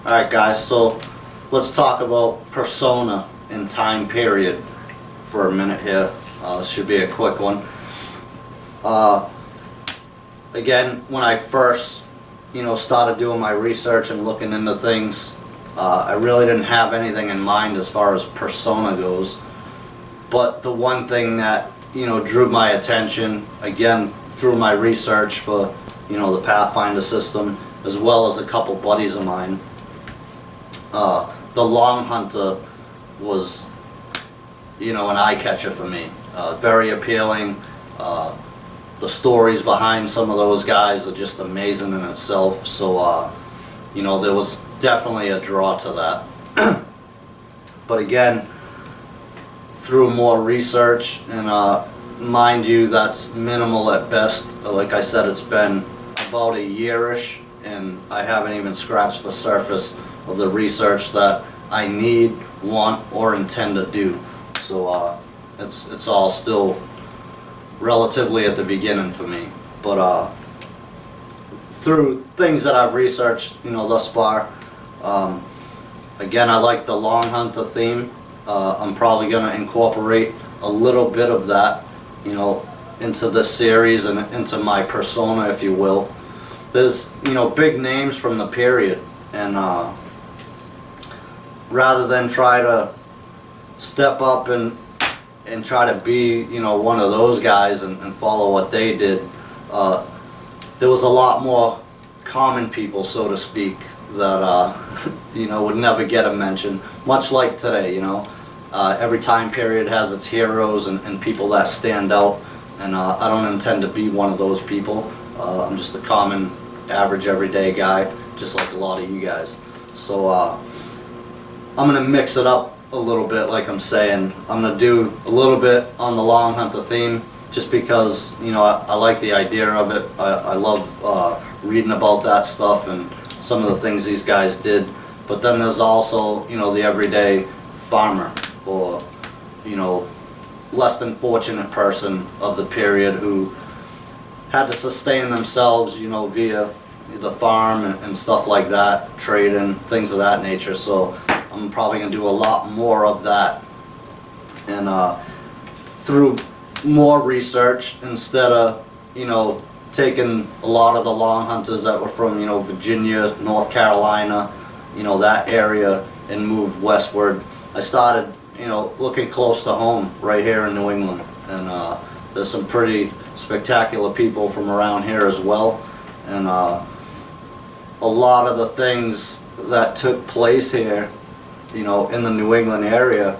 Alright guys, so let's talk about persona and time period for a minute here. This should be a quick one. Again, when I first started doing my research and looking into things, I really didn't have anything in mind as far as persona goes. But the one thing that drew my attention, again through my research for the Pathfinder system, as well as a couple buddies of mine, the Long Hunter was an eye catcher for me. Very appealing. The stories behind some of those guys are just amazing in itself. So there was definitely a draw to that. But again, through more research, and mind you, that's minimal at best. Like I said, it's been about a year-ish, and I haven't even scratched the surface of the research that I need, want, or intend to do. So it's all still relatively at the beginning for me. But through things that I've researched thus far, again, I like the Long Hunter theme. I'm probably going to incorporate a little bit of that into this series and into my persona, if you will. There's big names from the period, and rather than try to step up and try to be one of those guys and follow what they did, there was a lot more common people, so to speak, that would never get a mention, much like today. Every time period has its heroes and people that stand out, and I don't intend to be one of those people. I'm just a common, average, everyday guy, just like a lot of you guys. So I'm going to mix it up a little bit, like I'm saying. I'm going to do a little bit on the Long Hunter theme, just because I like the idea of it. I love reading about that stuff and some of the things these guys did. But then there's also the everyday farmer, or less than fortunate person of the period who had to sustain themselves via the farm and stuff like that, trading, things of that nature. So I'm probably going to do a lot more of that, and through more research, instead of taking a lot of the Long Hunters that were from Virginia, North Carolina, that area, and moved westward, I started looking close to home right here in New England. And there's some pretty spectacular people from around here as well, and a lot of the things that took place here in the New England area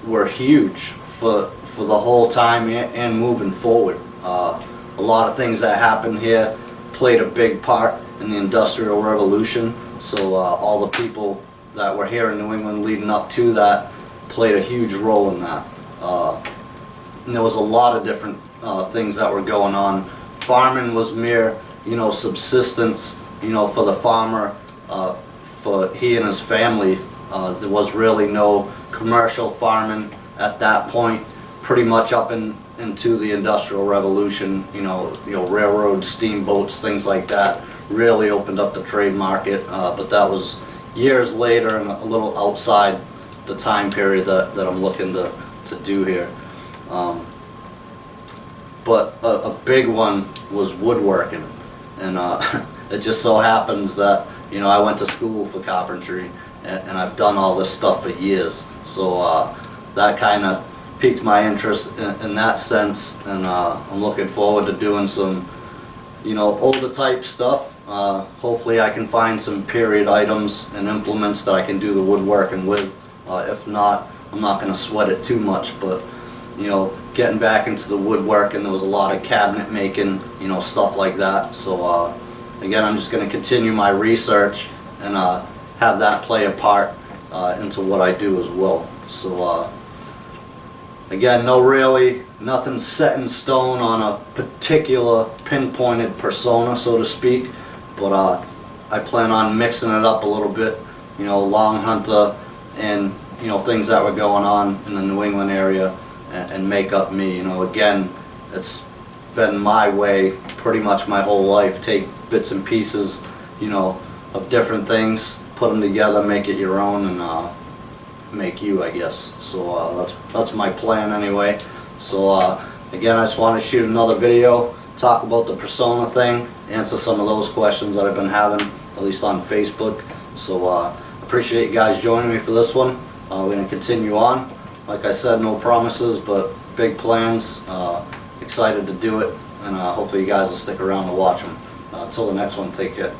were huge for the whole time and moving forward. A lot of things that happened here played a big part in the Industrial Revolution. So all the people that were here in New England leading up to that played a huge role in that. And there was a lot of different things that were going on. Farming was mere subsistence for the farmer, for he and his family. There was really no commercial farming at that point, pretty much up into the Industrial Revolution. Railroads, steamboats, things like that really opened up the trade market, but that was years later and a little outside the time period that I'm looking to do here. But a big one was woodworking, and it just so happens that I went to school for carpentry, and I've done all this stuff for years. So that kind of piqued my interest in that sense, and I'm looking forward to doing some older type stuff. Hopefully I can find some period items and implements that I can do the woodworking with. If not, I'm not going to sweat it too much, but getting back into the woodworking, there was a lot of cabinet making, stuff like that. So again, I'm just going to continue my research and have that play a part into what I do as well. So again, nothing set in stone on a particular pinpointed persona, so to speak, but I plan on mixing it up a little bit, Long Hunter and things that were going on in the New England area, and make up me. Again, it's been my way pretty much my whole life. Take bits and pieces you know, of different things, put them together, make it your own, and make you, I guess. So that's my plan anyway. So again, I just want to shoot another video, talk about the persona thing, answer some of those questions that I've been having, at least on Facebook. So appreciate you guys joining me for this one. We're going to continue on. Like I said, no promises, but big plans. Excited to do it, and hopefully you guys will stick around to watch them. Until the next one, take care.